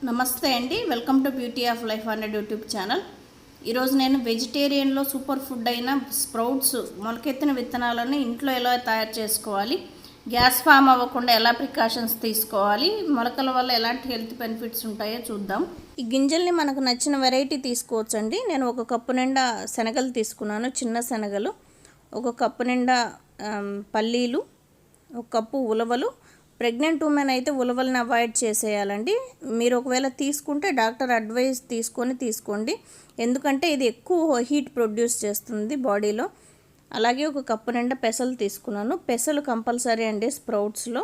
నమస్తే అండి, welcome to beauty of life అనే యూట్యూబ్ ఛానల్. ఈరోజు నేను వెజిటేరియన్లో సూపర్ ఫుడ్ అయిన స్ప్రౌట్స్ మొలకెత్తిన విత్తనాలను ఇంట్లో ఎలా తయారు చేసుకోవాలి, గ్యాస్ ఫామ్ అవ్వకుండా ఎలా ప్రికాషన్స్ తీసుకోవాలి, మొలకల వల్ల ఎలాంటి హెల్త్ బెనిఫిట్స్ ఉంటాయో చూద్దాం. ఈ గింజల్ని మనకు నచ్చిన వెరైటీ తీసుకోవచ్చండి. నేను ఒక కప్పు నిండా శనగలు తీసుకున్నాను, చిన్న శనగలు. ఒక కప్పు నిండా పల్లీలు, ఒక కప్పు ఉలవలు. ప్రెగ్నెంట్ ఉమెన్ అయితే ఉలవలను అవాయిడ్ చేసేయాలండి. మీరు ఒకవేళ తీసుకుంటే డాక్టర్ అడ్వైస్ తీసుకోండి, ఎందుకంటే ఇది ఎక్కువ హీట్ ప్రొడ్యూస్ చేస్తుంది బాడీలో. అలాగే ఒక కప్పు నిండా పెసలు తీసుకున్నాను. పెసలు కంపల్సరీ అండి స్ప్రౌట్స్లో.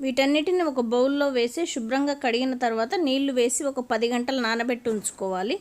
వీటన్నిటిని ఒక బౌల్లో వేసి శుభ్రంగా కడిగిన తర్వాత నీళ్లు వేసి ఒక 10 గంటలు నానబెట్టి ఉంచుకోవాలి.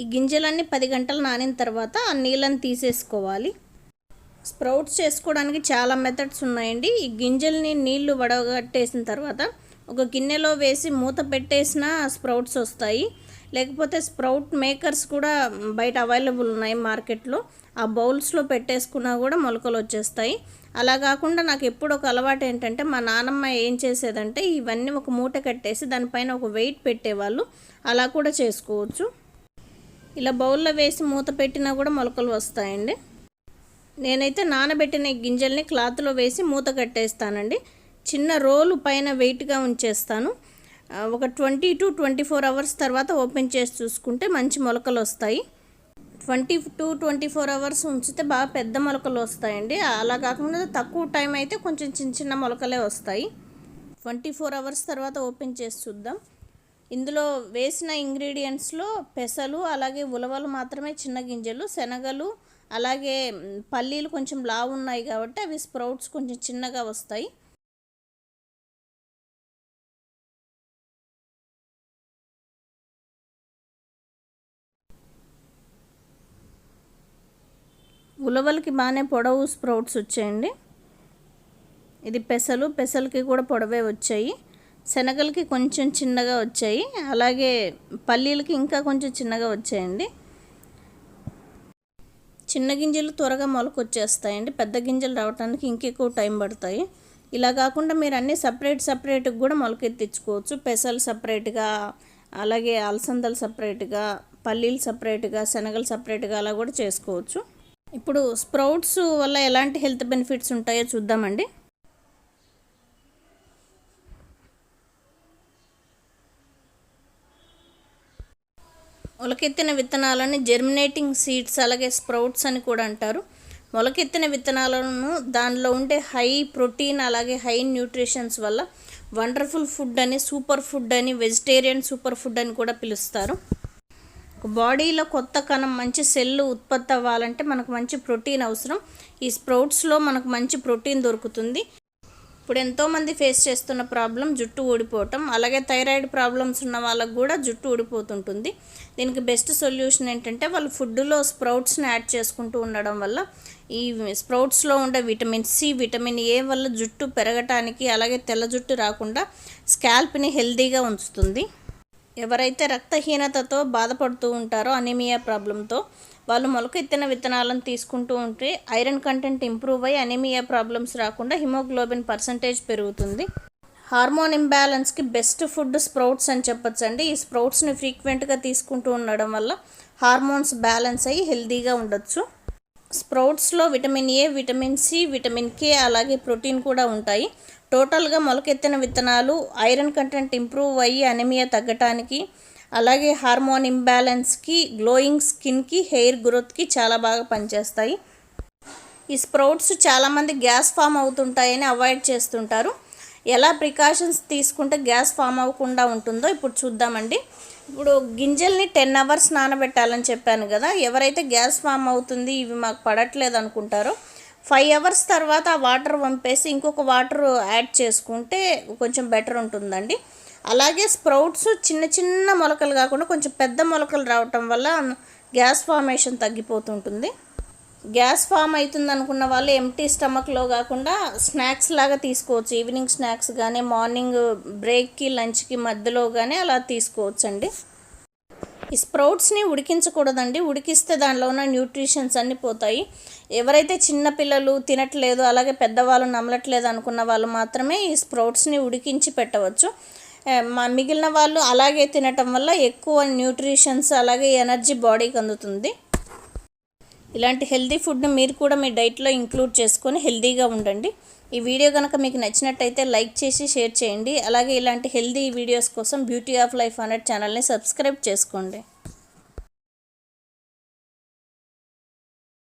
ఈ గింజలన్నీ 10 గంటలు నానిన తర్వాత ఆ నీళ్ళని తీసేసుకోవాలి. స్ప్రౌట్స్ చేసుకోవడానికి చాలా మెథడ్స్ ఉన్నాయండి. ఈ గింజల్ని నీళ్లు వడగట్టేసిన తర్వాత ఒక గిన్నెలో వేసి మూత పెట్టేసిన స్ప్రౌట్స్ వస్తాయి. లేకపోతే స్ప్రౌట్ మేకర్స్ కూడా బయట అవైలబుల్ ఉన్నాయి మార్కెట్లో. ఆ బౌల్స్లో పెట్టేసుకున్నా కూడా మొలకలు వచ్చేస్తాయి. అలా కాకుండా నాకు ఎప్పుడు ఒక అలవాటు ఏంటంటే, మా నాన్నమ్మ ఏం చేసేదంటే ఇవన్నీ ఒక మూట కట్టేసి దానిపైన ఒక వెయిట్ పెట్టేవాళ్ళు. అలా కూడా చేసుకోవచ్చు. ఇలా బౌల్లో వేసి మూత పెట్టినా కూడా మొలకలు వస్తాయండి. నేనైతే నానబెట్టిన గింజల్ని క్లాత్లో వేసి మూత కట్టేస్తానండి. చిన్న రోలు పైన వెయిట్గా ఉంచేస్తాను. ఒక 20 to 24 అవర్స్ తర్వాత ఓపెన్ చేసి చూసుకుంటే మంచి మొలకలు వస్తాయి. 20 to 24 అవర్స్ ఉంచితే బాగా పెద్ద మొలకలు వస్తాయండి. అలా కాకుండా తక్కువ టైం అయితే కొంచెం చిన్న మొలకలే వస్తాయి. 24 అవర్స్ తర్వాత ఓపెన్ చేసి చూద్దాం. ఇందులో వేసిన ఇంగ్రీడియంట్స్లో పెసలు, అలాగే ఉలవలు మాత్రమే చిన్న గింజలు, శనగలు, అలాగే పల్లీలు కొంచెం లావు ఉన్నాయి కాబట్టి అవి స్ప్రౌట్స్ కొంచెం చిన్నగా వస్తాయి. ఉలవలకి బాగానే పొడవు స్ప్రౌట్స్ వచ్చాయండి. ఇది పెసలకి కూడా పొడవే వచ్చాయి. శనగలకి కొంచెం చిన్నగా వచ్చాయి. అలాగే పల్లీలకి ఇంకా కొంచెం చిన్నగా వచ్చాయండి. చిన్న గింజలు త్వరగా మొలకొచ్చేస్తాయండి. పెద్ద గింజలు రావడానికి ఇంకెక్కువ టైం పడతాయి. ఇలా కాకుండా మీరు అన్నీ సపరేట్గా కూడా మొలకెత్తించుకోవచ్చు. పెసలు సపరేట్గా, అలాగే అలసందలు సపరేట్గా, పల్లీలు సపరేట్గా, శనగలు సపరేట్గా అలా కూడా చేసుకోవచ్చు. ఇప్పుడు స్ప్రౌట్స్ వల్ల ఎలాంటి హెల్త్ బెనిఫిట్స్ ఉంటాయో చూద్దామండి. మొలకెత్తిన విత్తనాలని జెర్మినేటింగ్ సీడ్స్, అలాగే స్ప్రౌట్స్ అని కూడా అంటారు. మొలకెత్తిన విత్తనాలను దానిలో ఉండే హై ప్రోటీన్, అలాగే హై న్యూట్రిషన్స్ వల్ల వండర్ఫుల్ ఫుడ్ అని, సూపర్ ఫుడ్ అని, వెజిటేరియన్ సూపర్ ఫుడ్ అని కూడా పిలుస్తారు. బాడీలో కొత్త కణం, మంచి సెల్ ఉత్పత్తి అవ్వాలంటే మనకు మంచి ప్రోటీన్ అవసరం. ఈ స్ప్రౌట్స్లో మనకు మంచి ప్రోటీన్ దొరుకుతుంది. ఇప్పుడు ఎంతోమంది ఫేస్ చేస్తున్న ప్రాబ్లం జుట్టు ఊడిపోవటం, అలాగే థైరాయిడ్ ప్రాబ్లమ్స్ ఉన్న వాళ్ళకు కూడా జుట్టు ఊడిపోతుంటుంది. దీనికి బెస్ట్ సొల్యూషన్ ఏంటంటే వాళ్ళు ఫుడ్లో స్ప్రౌట్స్ని యాడ్ చేసుకుంటూ ఉండడం వల్ల ఈ స్ప్రౌట్స్లో ఉండే విటమిన్ సి, విటమిన్ ఏ వల్ల జుట్టు పెరగటానికి, అలాగే తెల్ల జుట్టు రాకుండా స్కాల్ప్ని హెల్తీగా ఉంచుతుంది. ఎవరైతే రక్తహీనతతో బాధపడుతూ ఉంటారో, అనీమియా ప్రాబ్లంతో, వాళ్ళు మొలకెత్తిన విత్తనాలను తీసుకుంటూ ఉంటే ఐరన్ కంటెంట్ ఇంప్రూవ్ అయ్యి అనీమియా ప్రాబ్లమ్స్ రాకుండా హిమోగ్లోబిన్ పర్సంటేజ్ పెరుగుతుంది. హార్మోన్ ఇంబ్యాలెన్స్కి బెస్ట్ ఫుడ్ స్ప్రౌట్స్ అని చెప్పొచ్చండి. ఈ స్ప్రౌట్స్ని ఫ్రీక్వెంట్గా తీసుకుంటూ ఉండడం వల్ల హార్మోన్స్ బ్యాలెన్స్ అయ్యి హెల్తీగా ఉండొచ్చు. స్ప్రౌట్స్లో vitamin A, vitamin C, vitamin K, అలాగే ప్రోటీన్ కూడా ఉంటాయి. టోటల్గా మొలకెత్తిన విత్తనాలు ఐరన్ కంటెంట్ ఇంప్రూవ్ అయ్యి అనీమియా తగ్గటానికి, అలాగే హార్మోన్ ఇంబ్యాలెన్స్కి, గ్లోయింగ్ స్కిన్కి, హెయిర్ గ్రోత్కి చాలా బాగా పనిచేస్తాయి. ఈ స్ప్రౌట్స్ చాలామంది గ్యాస్ ఫామ్ అవుతుంటాయని అవాయిడ్ చేస్తుంటారు. ఎలా ప్రికాషన్స్ తీసుకుంటే గ్యాస్ ఫామ్ అవ్వకుండా ఉంటుందో ఇప్పుడు చూద్దామండి. ఇప్పుడు గింజల్ని 10 అవర్స్ నానబెట్టాలని చెప్పాను కదా. ఎవరైతే గ్యాస్ ఫామ్ అవుతుంది, ఇవి మాకు పడట్లేదు అనుకుంటారో 5 అవర్స్ తర్వాత ఆ వాటర్ వంపేసి ఇంకొక వాటర్ యాడ్ చేసుకుంటే కొంచెం బెటర్ ఉంటుందండి. అలాగే స్ప్రౌట్స్ చిన్న చిన్న మొలకలు కాకుండా కొంచెం పెద్ద మొలకలు రావటం వల్ల గ్యాస్ ఫార్మేషన్ తగ్గిపోతుంటుంది. గ్యాస్ ఫామ్ అవుతుంది అనుకున్న వాళ్ళు ఎంటీ స్టమక్లో కాకుండా స్నాక్స్ లాగా తీసుకోవచ్చు. ఈవినింగ్ స్నాక్స్ కానీ మార్నింగ్ బ్రేక్కి లంచ్కి మధ్యలో కానీ అలా తీసుకోవచ్చండి. ఈ స్ప్రౌట్స్ని ఉడికించకూడదండి. ఉడికిస్తే దానిలో ఉన్న న్యూట్రిషన్స్ అన్నీ పోతాయి. ఎవరైతే చిన్నపిల్లలు తినట్లేదు అలాగే పెద్దవాళ్ళు నమలట్లేదు అనుకున్న వాళ్ళు మాత్రమే ఈ స్ప్రౌట్స్ని ఉడికించి పెట్టవచ్చు. మిగిలిన వాళ్ళు అలాగే తినటం వల్ల ఎక్కువ న్యూట్రిషన్స్ అలాగే ఎనర్జీ బాడీకి అందుతుంది. ఇలాంటి హెల్తీ ఫుడ్ని మీరు కూడా మీ డైట్లో ఇంక్లూడ్ చేసుకొని హెల్తీగా ఉండండి. ఈ వీడియో కనుక మీకు నచ్చినట్టయితే లైక్ చేసి షేర్ చేయండి. అలాగే ఇలాంటి హెల్తీ వీడియోస్ కోసం బ్యూటీ ఆఫ్ లైఫ్ అనే ఛానల్ని సబ్స్క్రైబ్ చేసుకోండి.